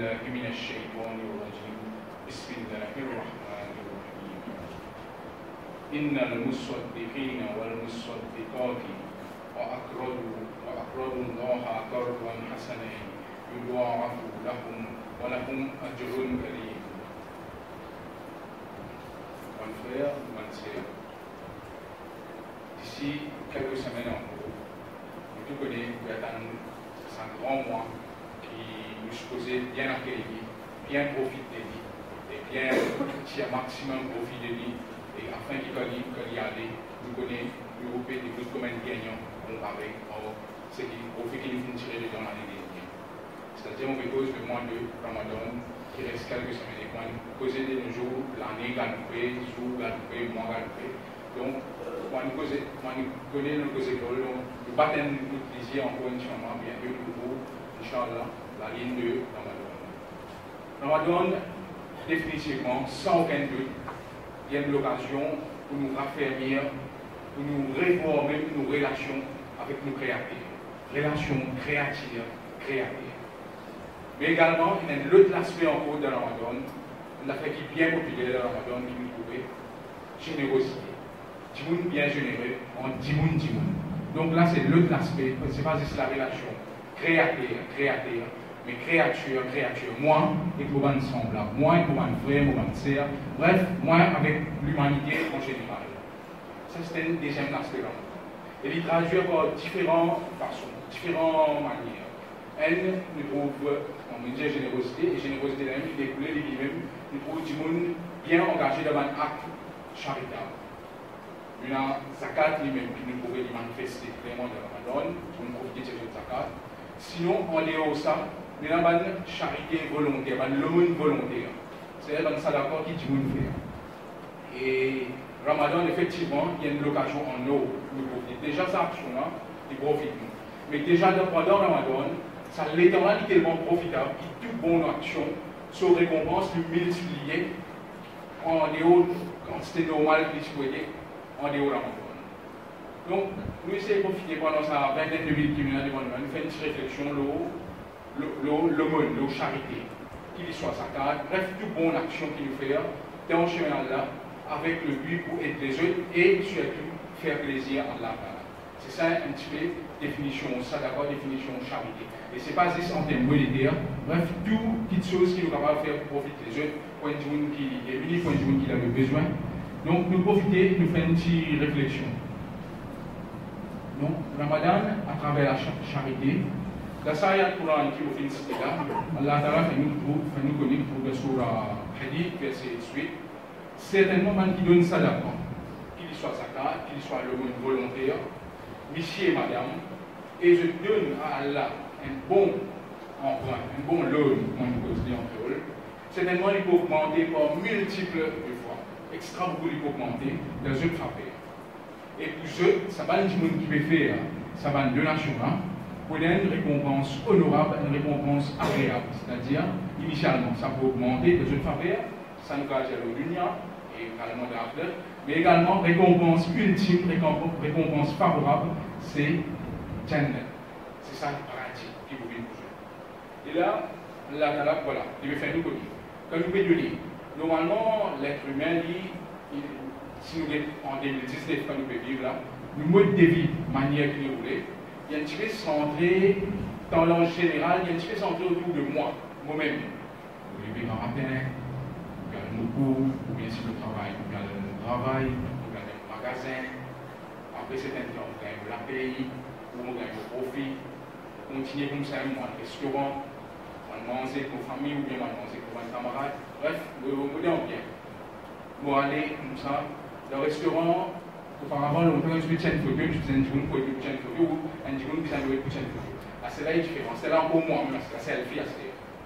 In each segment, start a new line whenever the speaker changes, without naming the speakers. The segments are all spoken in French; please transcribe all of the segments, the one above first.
بالله من الشيطان الرجيم بسم الله الرحمن الرحيم إن المصدقين والمصدقات وأقرضوا الله قرضا حسنا يضاعف لهم ولهم أجر كريم. Mon frère, mon sœur, d'ici quelques semaines en cours, nous connaissons un grand mois qui nous supposait bien accueillir, bien profiter de lui, et bien tirer maximum profit de lui, et afin qu'il y ait, nous connaissons l'Europe et des comme un gagnant comparé à ce qui profite qu'il nous tirer dans l'année dernière. C'est-à-dire, on repose le mois de Ramadan qui reste quelques semaines et quand nous causer de nos jours, l'année galopée, jour galopé, mois galopé. Donc, quand nous connaissons nos écoles, nous battons notre plaisir encore une fois, bien de nouveau, Inch'Allah, la ligne de Ramadan. Ramadan, définitivement, sans aucun doute, il y a une occasion pour nous raffermir, pour nous réformer nos relations avec nos créateurs. Relations créatives. Mais également, il y a l'autre aspect encore de Ramadan, une affaire qui est bien populaire dans Ramadan, qui nous trouve générosité. Dimoun bien généreux, en dimoun. Donc là, c'est l'autre aspect, c'est pas juste la relation créateur, mais créature. Moi et pour mon semblable, moi et pour mon frère, pour mon sœur, bref, moi avec l'humanité en général. Ça, c'est un deuxième aspect de Ramadan. Et il traduit par différentes façons, différentes manières. Elle nous trouve, on dit générosité, et générosité là-même, il découle de lui-même, nous trouve du monde bien engagé dans un acte charitable. Il y a zakat lui-même qui nous pouvait manifester vraiment dans Ramadan, pour nous profiter de cette zakat. Sinon, en dehors de ça, il y a une charité volontaire, une l'aumône volontaire. C'est-à-dire une sadaka qui dit faire. Et Ramadan, effectivement, il y a une occasion en eau, nous profiter. Déjà, cette action-là, il profite. Mais déjà, pendant Ramadan, ça l'éternel est tellement profitable, qui toute bonne action, sur récompense, lui multiplier en dehors, quand c'était normal, qu'il souhaitait, en dehors de Ramadan. Donc, nous essayons de profiter pendant sa vingtaine de minutes qui viennent devant nous, nous faisons une petite réflexion, l'aumône, la charité, qu'il soit sa carte, bref, toute bonne action qu'il nous fait, dans ce chemin-là, avec le but pour aider les autres et surtout faire plaisir à Allah. C'est ça un petit peu définition, ça d'abord définition charité. Et ce n'est pas juste en termes monétaires, bref, toute petite chose qui nous capable de faire profiter les autres, pour un monde qui est venu, pour un monde qui a besoin. Donc nous profiter, nous faire une petite réflexion. Donc, Ramadan, à travers la charité, la Saïa Coran qui vous fait là, Allah Ta'ala fait nous connaître pour le Surah Hadith, verset 18, certainement, qui donne ça d'abord, qu'il soit zakat, qu'il soit le monde volontaire, monsieur et madame, et je donne à Allah un bon emprunt, un bon loan, comme on peut dire en créole, certainement, il peut augmenter par multiples de fois, extra beaucoup, il peut augmenter dans une frappée. Et pour eux, ça va être monde qui peut faire, ça va être de nature, pour une récompense honorable, une récompense agréable. C'est-à-dire, initialement, ça peut augmenter de une faveur, ça nous cache à l'Unia et carrément de l'Afrique, mais également, récompense ultime, récompense favorable, c'est Jannah. C'est ça le paradis qui vous vient pour eux. Et là, voilà, il veut faire nous connaître. Quand nous pouvons dire, normalement, l'être humain, si nous sommes en 2019, quand nous pouvons vivre là, le mode de vie, manière que nous voulons, il y a un petit peu centré, dans l'angle général, il y a un petit peu centré autour de moi-même. Vous levez un matin, vous regardez nos cours, ou bien si le travail, vous regardez le travail, vous regardez le magasin, après certains temps, vous gagnez la paye, ou vous gagnez le profit, vous continuez comme ça, moi, le restaurant, on mange avec nos familles, ou bien on mange avec nos camarades, bref, vous regardez bien. Vous allez comme ça, le restaurant, auparavant, on peut une photo, je faisais une journée pour une photo, ou une journée pour une photo. Là, c'est là différent. C'est là pour moi, c'est la selfie.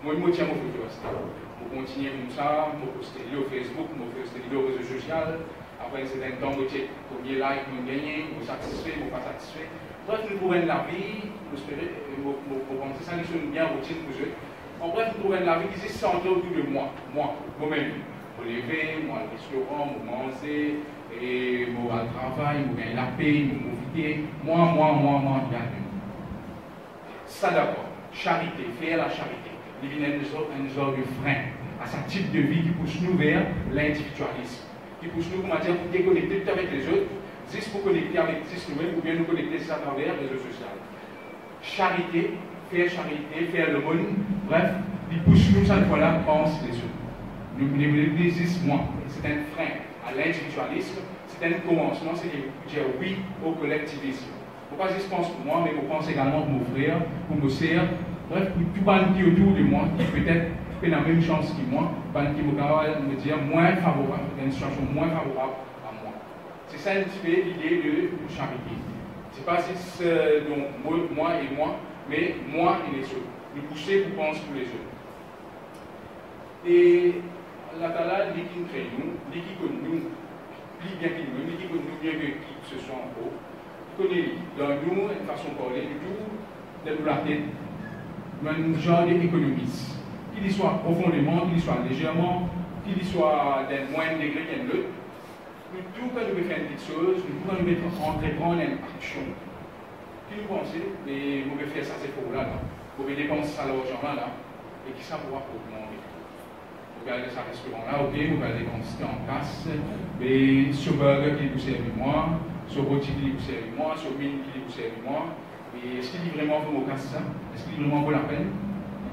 Moi, je me tiens mon photo. Je continue comme ça, je poste des vidéos Facebook, je poste des vidéos réseaux sociaux. Après, c'est un temps où j'ai combien de likes, je gagne, je suis satisfait, je ne suis pas satisfait. Bref, nous trouvons la vie, nous penser ça, nous bien routine pour eux. En bref, nous trouvons la vie qui est centrée autour de moi-même. Vous lever, moi, au restaurant, vous manger, et vous au travail, vous gagnez la paix, vous profitez. Moi, bien. Ça d'abord, charité, faire la charité. il vient un genre de frein à ce type de vie qui pousse nous vers l'individualisme, qui pousse nous, comment dire, pour déconnecter tout avec les autres, juste pour connecter avec nous-mêmes ou bien nous connecter à travers les réseaux sociaux. Charité, faire le bon, bref, il pousse nous cette fois-là, pense les autres. L'église, moi, c'est un frein à l'individualisme, c'est un commencement, c'est de dire oui au collectivisme. Pourquoi je pense pour moi, mais je pense également pour mon frère, pour nos sœurs, bref, pour tout le monde qui est autour de moi, qui peut-être fait la même chance que moi, qui me dire moins favorable, une situation moins favorable à moi. C'est ça un petit peu l'idée de charité. Ce n'est pas juste donc, moi et moi, mais moi et les autres. Nous pousser pour penser pour les autres. Et la tala, les qui nous créent, les qui connaissent nous, plus bien que nous, les qui connaissent nous bien que qui que ce soit en haut, connaît dans nous une façon de parler, du tout, de la tête, un genre d'économiste, qu'il y soit profondément, qu'il y soit légèrement, qu'il y soit d'un moindre degré qu'un l'autre. Nous, tout quand nous faire une petite chose, nous, quand nous entreprendre une action, qui nous pensons, mais nous devons faire ça, c'est pour là, vous devez dépenser ça l'argent là, et qui ça pourra pour nous. Vous regardez ce restaurant-là, ok, vous allez dépenser en casse, mais ce burger qui vous sert moi, ce rôti qui vous sert moi, ce mine qui vous sert moi, et est-ce qu'il dit vraiment pour vous casser ça? Est-ce qu'il dit vraiment vaut la peine?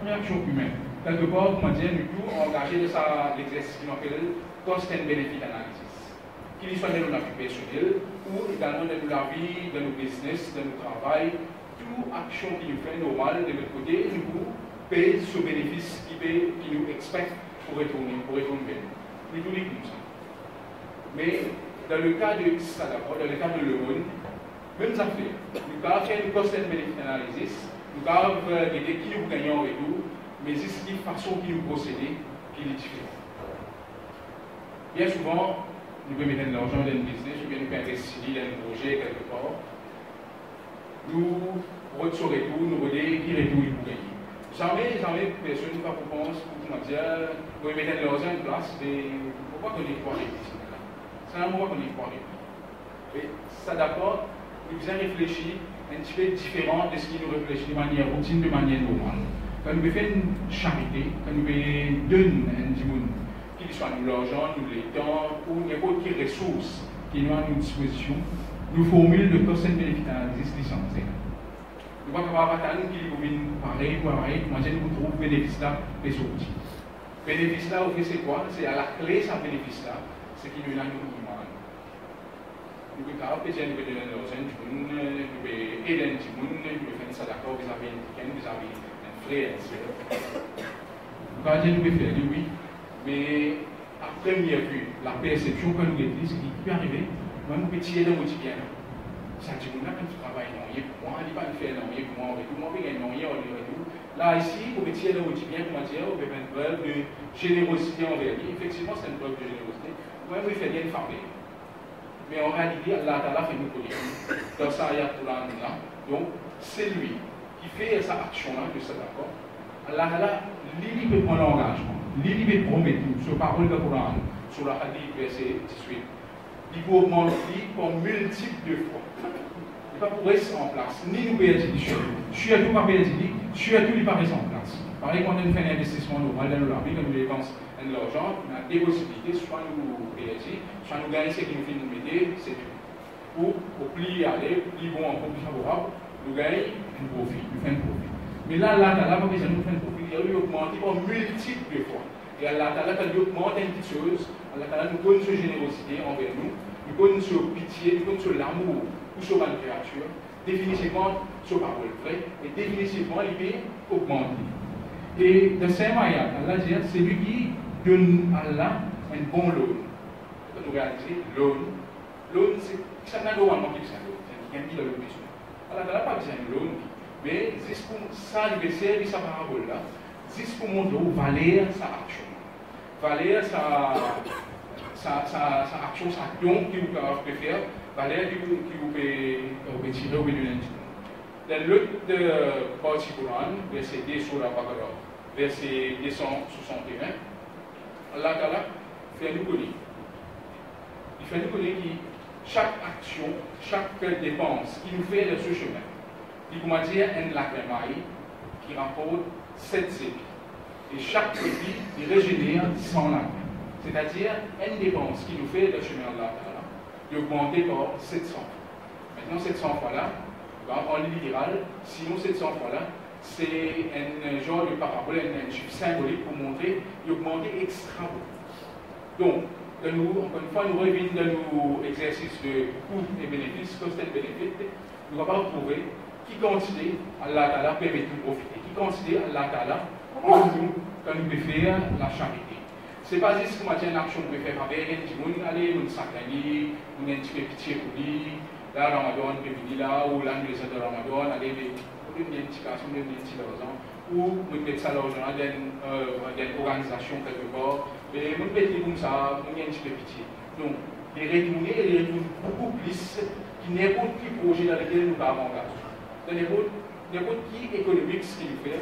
Une réaction humaine. Quelque part, comment dire, nous tous engagés de l'exercice qui m'appelle cost and benefit analysis. Qu'il soit dans notre vie personnelle ou également dans la vie, dans nos business, dans nos travail, toute action qui nous fait normale de notre côté, nous paye ce bénéfice qui nous expecte pour retourner bien. Nous tout dit comme ça. Mais dans le cas de ça d'abord, dans le cas de le monde, même affaire. Nous avons fait une cost and benefit analysis, nous avons regardé qui nous gagnons et tout, mais c'est une façon qui nous procéder qui est différente. Bien souvent, nous pouvons mettre de l'argent dans un business, ou bien nous pouvons investir dans un projet quelque part. Nous retirons tout, nous regardons qui retourne pour gagner. Jamais personne ne va penser pour dire, vous pouvez mettre de l'argent en place, mais pourquoi qu'on y croit ici? C'est un moment qu'on y croit. Et ça d'accord, nous faisons réfléchir un petit peu différent de ce qui nous réfléchit de manière routine, de manière normale. Quand nous faisons une charité, quand nous donnons un petit monde, qu'il soit nous l'argent, nous les temps, ou n'importe quelle ressource qui nous a à notre disposition, nous formulons le cost and benefit analysis licencié. Nous ne pouvons pas attendre qu'il y pareil, comment dire, nous trouvons bénéfice là, les outils. Bénéfice là, c'est quoi? C'est à la clé, ça bénéfice là, c'est qui nous a nous demande. Nous pouvons pas payer, nous pouvons donner l'argent, nous pouvons aider un petit monde, nous pouvons faire ça d'accord vis-à-vis un frère, nous pouvons dire, nous pouvons faire, oui. Mais à première vue, la perception que nous avons, ce qui peut arriver, nous pouvons tirer dans notre bien. Ça dit, quand tu travailles, non, il pour moi, il ne va pas faire non, il pour moi, et tout, moi, il y a non, il y a tout. Là, ici, vous pouvez tirer dans votre bien, comment dire, vous pouvez faire une preuve de générosité envers lui. Effectivement, c'est une preuve de générosité. Moi, vous faites bien une famille. Mais en réalité, Allah Ta'ala fait nous connaître. Dans ça, il y a tout là. Donc, c'est lui qui fait cette action-là, de ça, d'accord? Allah Ta'ala, lui peut prendre l'engagement. Lui peut promettre sur parole de Coran, sur la hadith, verset 18. Il peut augmenter par multiples de fois. Il ne va pas rester en place, ni nous payer des choses. Surtout pas payer des surtout il ne va pas rester en place. Par exemple, quand on fait un investissement normal dans la vie, quand nous dépensons de l'argent, on a des possibilités, soit nous payer, soit nous gagnons ce qui nous fait nous aider, c'est tout. Ou au plus aller, plus bon, encore plus favorable, nous gagnons un profit, nous faisons un profit. Mais là, pas besoin de nous faire un profit, il a augmenté par multiples de fois. Et Allah Ta'ala, quand il augmente une petite chose, Allah Ta'ala nous donne cette générosité envers nous, nous donne cette pitié, nous donne ce l'amour pour cette bonne créature, définitivement cette parole vraie, et définitivement il peut augmenter. Et dans ce ayat, Allah dit, c'est lui qui donne à Allah un bon loan. Quand nous réalisons, loan, c'est un normalement qui est un loan, c'est un qui dans le besoin. Allah Ta'ala pas besoin de loan, mais juste pour ça, il veut servir sa parole là. Juste pour montrer où valeur sa action. Valeur sa action, sa don qui vous peut faire, valeur qui vous peut tirer au milieu d'un petit peu. Dans l'autre partie Coran, verset 10 sur la Baqarah, verset 261, Allah Ta'ala fait nous connaître. Il fait nous connaître que chaque action, chaque dépense qui nous fait de ce chemin, il comment dire un lac qui rapporte 7 zépi. Et chaque pays, il régénère son âme. C'est-à-dire, une dépense qui nous fait le chemin de Allah, il augmenté par 700. Maintenant, 700 fois-là, en littéral, sinon 700 fois-là, c'est un genre de parabole, un chiffre symbolique pour montrer qu'il a augmenté extra beaucoup. Donc, encore une fois, nous revenons dans nos exercices de coût et bénéfices, cost and benefit, nous allons retrouver qui quantité Allah Ta'ala permet de profiter, qui quantité Allah Ta'ala pour nous, quand nous pouvons faire la charité. Ce n'est pas juste que une action qu'on peut faire avec un petit monde, allez, nous s'accompagner, nous avons un petit peu pitié pour lui, là, Ramadan peut venir là, ou là, nous les de Ramadan, allez, nous avons une petite casse, nous avons un petit argent, ou nous mettons ça l'argent dans une organisation quelque part, mais nous mettons comme ça, nous avons un petit peu pitié. Donc, les retourner, les retournent beaucoup plus que n'importe quel projet dans lequel nous avons engagé. Dans n'importe qui économique ce qu'il fait,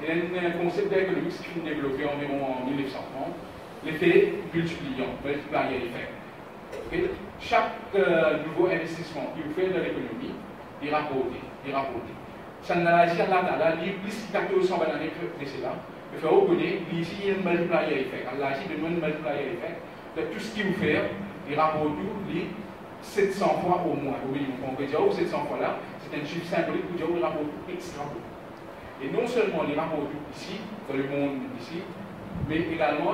il y a un concept d'économique qui est développé environ en 1930, l'effet multipliant, multiplier effect. Okay? Chaque nouveau investissement qu'il fait dans l'économie, il rapporte. Ça n'a pas été plus de 1400 années précédentes. Il faut reconnaître qu'ici, il y a un multiplier effect. Allah a dit de multiplier effect. Tout ce qu'il vous fait, il rapporte 700 fois au moins. On peut dire 700 fois là, c'est un chiffre symbolique pour dire qu'il rapporte extra beaucoup. Et non seulement les rapports ici, dans le monde ici, mais également,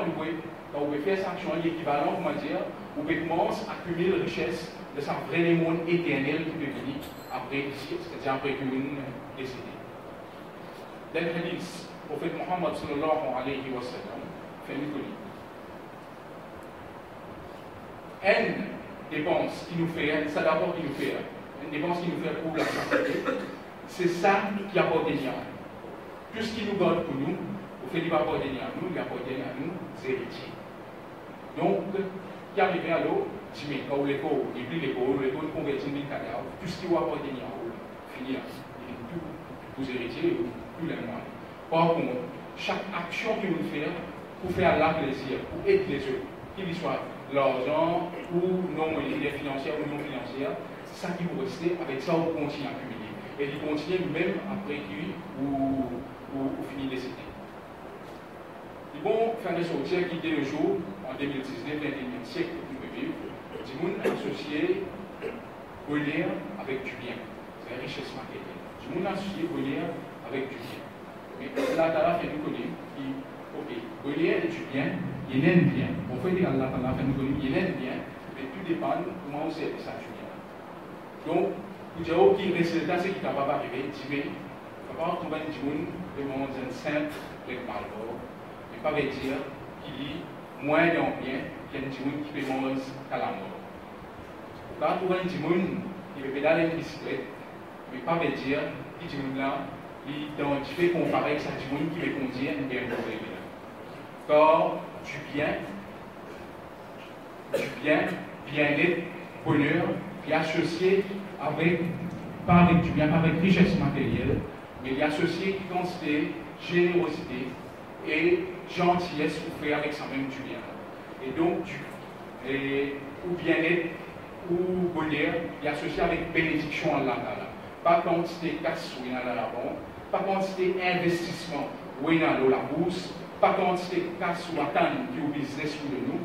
quand vous pouvez faire cette action équivalente, on va dire, vous pouvez commencer à accumuler la richesse de ce vrai monde éternel qui peut venir après ici, c'est-à-dire après que vous décédez. Dans le hadith, le prophète Mohammed sallallahu alayhi wa sallam fait une colline. Une dépense qui nous fait, ça d'abord qui nous fait, une dépense qui nous fait pour la santé, c'est ça qui apporte des liens. Tout ce qui nous garde pour nous, au fait qu'il va apporter à nous, il apporte à nous, c'est héritier. Donc, qui arrive à l'eau, si mais quand l'écho, et puis l'écho nous convertit en cadavre, tout ce qui va apporter à nous, finir, il est tout pour héritiers, tout les moyens. Par contre, chaque action que nous faisons, pour faire la plaisir, pour aider les autres, qu'il soit l'argent ou non monétaire financière ou non financière, c'est ça qui vous rester, avec ça on continue à accumuler. Et il continue même après lui ou finir les cités. Ils vont faire des sorties qui dès le jour, en 2019, 21e siècle, que nous vivons, ils vont associer bonheur avec du bien. C'est la richesse matérielle. Ils vont associer bonheur avec du bien. Mais Allah Ta'ala fait nous connaître qui, ok, bonheur et du bien, il y a un bien. On fait dire Allah Ta'ala fait nous connaître, il y a un bien, mais tout dépend de comment on sait ça du bien. Donc, vous dire, ok, le résultat, c'est qu'il ne va pas arriver, il va pas trouver un monde vraiment un simple avec Malboro, mais pas dire qu'il y a moins d'un bien qu'un monde qui peut manger à la mort. Vous pouvez trouver un monde qui peut pédaler une bicyclette, mais pas dire que ce monde-là, il fait comparer avec un monde qui peut conduire un bien pour les car du bien-être, bonheur, qui est associé avec, pas avec du bien, pas avec richesse matérielle, mais il est associé qui constate générosité et gentillesse pour faire avec ça même du bien. Et donc, ou bien-être, ou bonheur, il est associé avec bénédiction à Allah. Pas quantité casse ou dans la banque, pas quantité investissement ou dans la bourse, pas quantité casse ou attendre qui est au business de nous,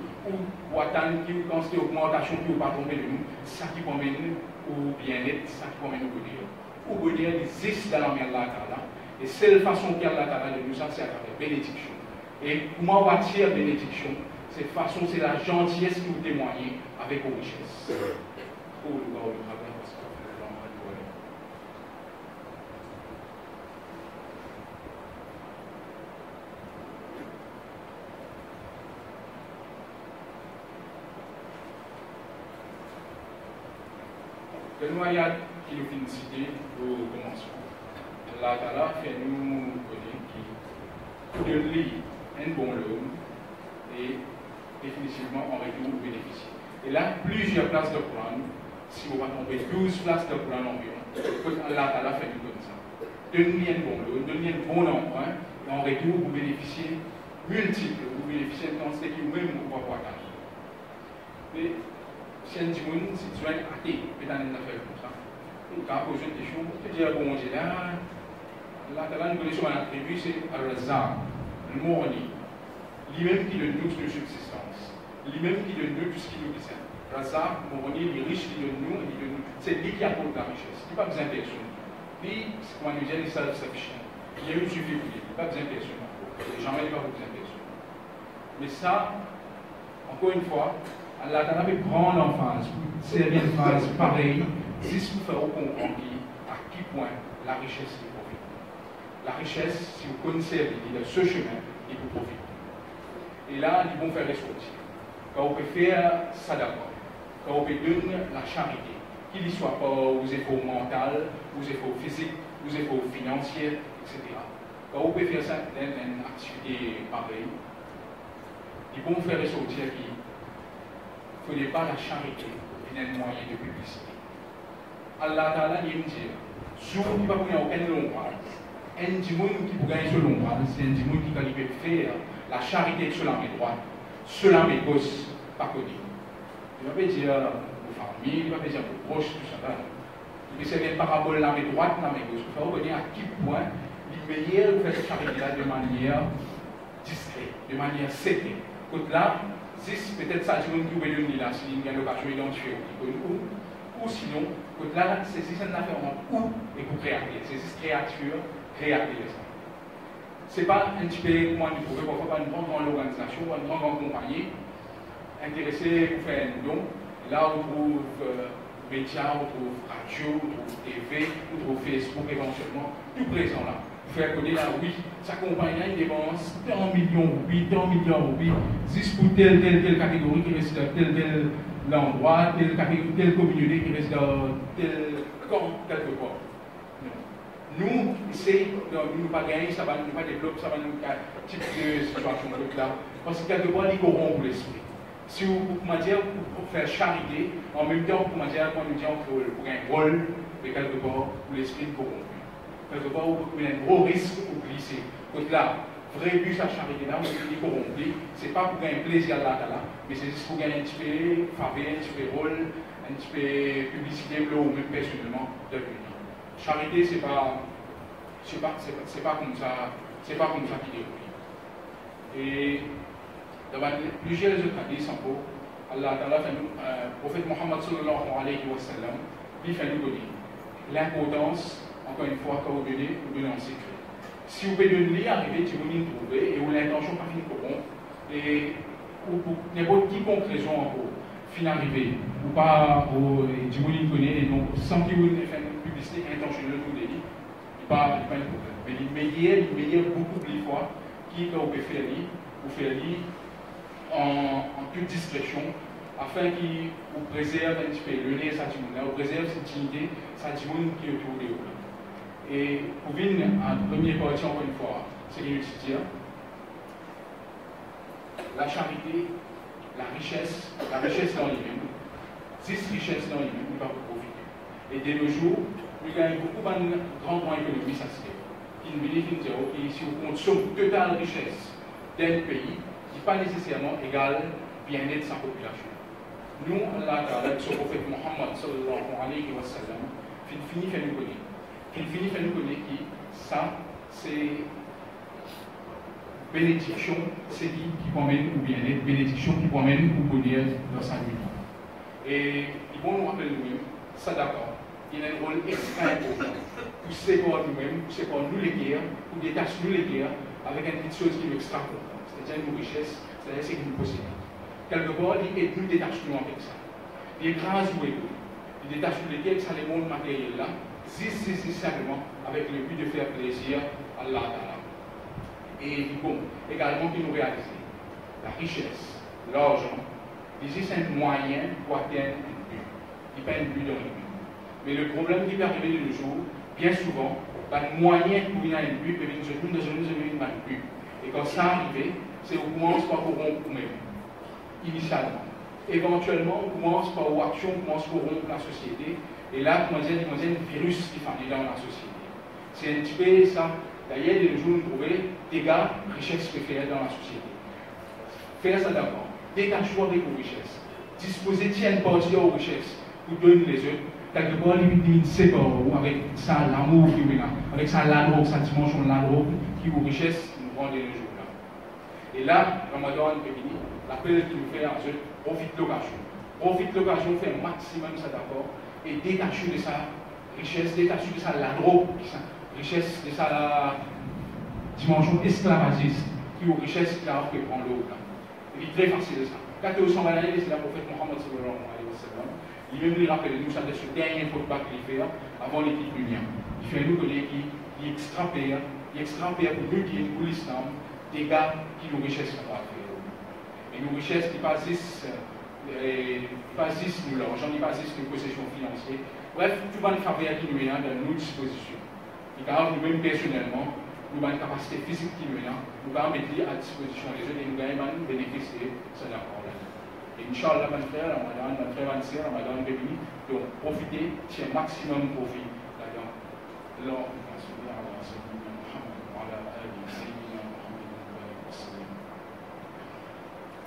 ou attendre qui est quantité augmentation qui n'est pas tombée de nous, ça qui promène au bien-être, ça qui promène au bonheur. Au bonheur existe dans la main de Allah. Et seule façon qu'il y a Allah de nous, ça c'est à travers bénédiction. Et comment on attire bénédiction? Cette façon, c'est la gentillesse qui vous témoigne avec vos richesses. Le noyade qui nous vient de citer au commencement. Allah Ta'ala fait nous connaître qui de lui un bon lot et définitivement en retour bénéficier. Et là, plusieurs places de Coran, si vous va tomber 12 places de Coran environ, Allah Ta'ala fait nous comme ça. Donnez-lui un bon lot, donnez-lui un bon emprunt, et en retour, vous bénéficiez multiples, vous bénéficiez de quantité qui vous-même vous pouvez pas. Mais si un petit monde, si tu es athée, peut-être une affaire comme ça. Donc, quand vous posez une question, tu dis, bon, j'ai là, Allah Ta'ala nous connaît sur un attribut, c'est Al-Razak. le Moroni, lui-même qui donne nous de subsistance, lui-même qui donne nous tout ce qui nous concerne. Raza, Moroni, il est riche, il donne nous, c'est lui qui apporte la richesse. Il n'y a pas besoin de personne. Lui, comment nous dire, il self-sufficient. Il y a eu suffit pour lui, il n'y a pas besoin de personne. Les gens n'ont pas besoin de personne. Mais ça, encore une fois, Allah a fait prendre en phase, servir une phase pareille, juste pour faire comprendre à quel point la richesse est profite. La richesse, si vous connaissez ce chemin, il vous profite. Et là, ils vont faire les sorties. Quand on peut faire ça d'abord, quand on peut donner la charité, qu'il ne soit pas aux efforts mentaux, aux efforts physiques, aux efforts financiers, etc. Quand on peut faire ça dans une activité pareille, ils vont faire les sorties qui ne faudrait pas la charité, mais un moyen de publicité. Allah Ta'ala dit, si on ne peut pas aucun lombard, un dimoun qui peut gagner ce lombard, c'est un dimoun qui peut faire la charité sur la main droite, sur la main gauche, pas connu. Il ne va pas dire aux familles, il ne va pas dire aux proches, tout ça. Il peut faire une parabole la main droite, la main gauche. Il faut reconnaître à quel point il est meilleur de faire cette charité-là de manière discrète, de manière sécure. Là, peut-être ça, du monde qui veut donner là, s'il y a l'occasion d'identifier ou sinon, là, c'est si c'est une affaire en ou et pour créer. C'est juste créature, créatrice. Ce n'est pas un petit peu, comment nous trouver, parfois pas une grande organisation ou une grande compagnie intéressée pour faire un don. Là, on trouve médias, on trouve radio, on trouve TV, on trouve Facebook éventuellement, tout présent là. Faire connaître là, oui, sa compagnie il dépense tant millions de roupies, juste pour telle catégorie qui reste dans tel endroit, telle communauté qui reste dans tel camp, quelque part. Nous, ici, nous ne pas gagner, ça va nous pas développer, ça va nous faire un type de situation là. Parce que quelque part, ils corrompent l'esprit. Si vous, pour faire charité, en même temps, pour dire, quand nous disons pour un rôle, mais quelque part, pour l'esprit corrompu. Quelque part, vous prenez un gros risque pour glisser. Donc là, vrai but, sa charité là, vous pouvez corrompu, ce n'est pas pour gagner plaisir là, mais c'est juste pour gagner un petit peu faveur, un petit peu rôle, un petit peu publicité, ou même personnellement, de l'unité. Charité, c'est pas comme ça, c'est pas comme ça qu'il est. Et dans plusieurs autres hadiths, Allah Ta'ala fait nous, prophète Mohammed sallallahu alayhi wa sallam, il fait nous donner l'importance, encore une fois, quand vous donnez en secret. Si vous pouvez donner, arriver, si vous n'y trouvez, et vous l'intention pas finir pour bon, et pour n'importe quelle raison encore, fin arriver, ou pas, du vous n'y connaît, et donc, sans que vous fassiez une publicité intentionnelle pour délit, il n'y a pas de problème. Mais il meilleur beaucoup de fois, qui, quand vous pouvez faire, vous faites en toute discrétion, afin qu'il vous préserve un petit peu le nez, ça dit, vous préserve cette dignité, ça dit, qui est autour de vous. Et pour venir à la première partie, encore une fois, c'est l'étudiant. La charité, la richesse dans lui-même, 6 richesses dans lui-même, il va vous profiter. Et dès le jour, nous gagnons beaucoup de grands points économiques, ça se fait. Qui nous dit, ok, si vous consommez totale richesse d'un pays, qui n'est pas nécessairement égal bien-être de sa population. Nous, Allah, avec son prophète Mohammed sallallahu alayhi wa sallam, finit fait nous connaître. Il finit par nous connaître que ça, c'est bénédiction, c'est dit qui promène ou bien-être, bénédiction qui promène ou bonheur dans sa vie. Et ils vont nous rappeler nous-mêmes, ça d'accord, il a un rôle extrêmement important pour séparer nous-mêmes, pour séparer nous les guerres, pour détacher nous les guerres avec une petite chose qui est extra importante, c'est-à-dire une richesse, c'est-à-dire ce que nous possédons. Quelque part, il aide nous détacher nous avec ça. Il écrase nous et nous. Il détache nous les guerres, ça les mondes matériels là. Si simplement avec le but de faire plaisir à Allah. Et bon, également qui nous réalise la richesse, l'argent, ici c'est un moyen pour atteindre un but. Il n'y a pas un but dans le but. Mais le problème qui peut arriver de nos jours, bien souvent, un moyen pour y avoir un but, mais nous avons un but. Et quand ça arrive, c'est on commence par corrompre nous-mêmes, initialement. Éventuellement, on commence par une action, on commence par corrompre la société. Et là, comment dire, un virus qui fait dans la société. C'est un petit peu ça. D'ailleurs, de nos jours, nous trouvons des gars, richesses préférées dans la société. Faire ça d'abord. Détache-toi avec vos richesses. Disposer, tiens une partie aux richesses pour donner les autres. Quelque part, il sépare avec ça l'amour qui est là, avec ça l'amour, sa dimension de l'amour qui est aux richesses, nous rend de nos jours là. Et là, Ramadan est fini, l'appel qu'il nous fait à eux, profite de l'occasion. Profite de l'occasion, fait un maximum ça d'accord, et détache de sa richesse, détache de sa ladro, richesse de sa dimension esclavagiste, qui est une richesse qui a fait prendre l'eau. Il est très facile ça. Quand tu es au Somalie, c'est le prophète Mohammed sallallahu alayhi wa sallam. Lui-même, il rappelle nous ça de ce dernier khutbah qu'il fait avant l'équipe lumière. Il fait nous connaître qui extrapère pour nous dire pour l'islam des gars qui nous richesse à faire. Et nos richesses qui passent nous l'argent, qui passent nos possessions financières. Bref, tout va nous faire qui nous est dans nos dispositions. Et car nous-mêmes personnellement, nous avons une capacité physique qui nous est là, nous allons mettre à disposition des autres et nous allons bénéficier de ce rapport. Et Inch'Allah, mon frère, mon frère, ma soeur, Ramadan est béni, donc profitez, c'est un maximum profit là-dedans. Alors,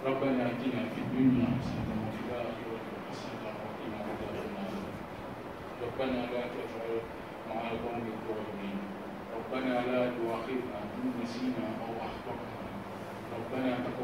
ربنا اتنا في الدنيا حسنه وفي الاخره حسنه وقنا عذاب النار ربنا لا تجعل مع القوم الظالمين ربنا لا تؤاخذنا ان نسينا او اخطانا ربنا تقبل